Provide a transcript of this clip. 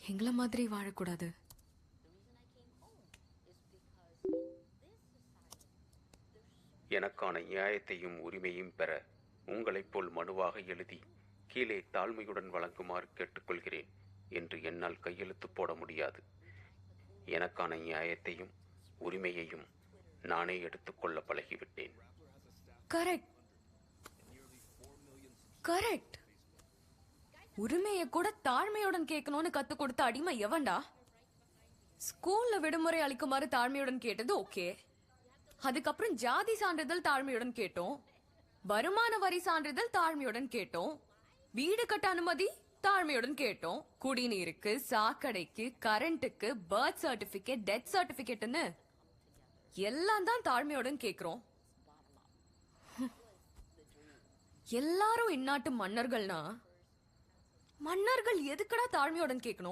எங்கள மாதிரி வாழக்கூடாது. எனக்கான நியாயத்தையும் உரிமையும் பெற உங்களைப் போல் மனுவாக எழுதி கீழே தாழ்மையுடன் வழங்குமாறு கேட்டுக்கொள்கிறேன் என்று என்னால் கையெழுத்து போட முடியாது. எனக்கான நியாயத்தையும் உரிமையையும் நானே எடுத்துக்கொள்ள பழகிவிட்டேன். Correct correct. உரிமையை கூட தாழ்மையுடன் கேட்கணும்னு கத்து கொடுத்த அடிமை எவன்டா? ஸ்கூல்ல விடுமுறை அளிக்குமாறு தாழ்மையுடன் கேட்டது ஓகே. அதுக்கப்புறம் ஜாதி சான்றிதழ் தாழ்மையுடன் கேட்டோம், வருமான வரி சான்றிதழ் தாழ்மையுடன் கேட்டோம், வீடு கட்ட அனுமதி தாழ்மையுடன் கேட்டோம், குடிநீருக்கு, சாக்கடைக்கு, கரண்ட்டுக்கு, பர்த் சர்டிபிகேட், டெத் சர்டிபிகேட்னு எல்லாம் தான் தாழ்மையுடன் கேக்குறோம். எல்லாரும் இந்நாட்டு மன்னர்கள்னா மன்னர்கள் எதுக்குடா தாழ்மையுடன் கேட்கணும்?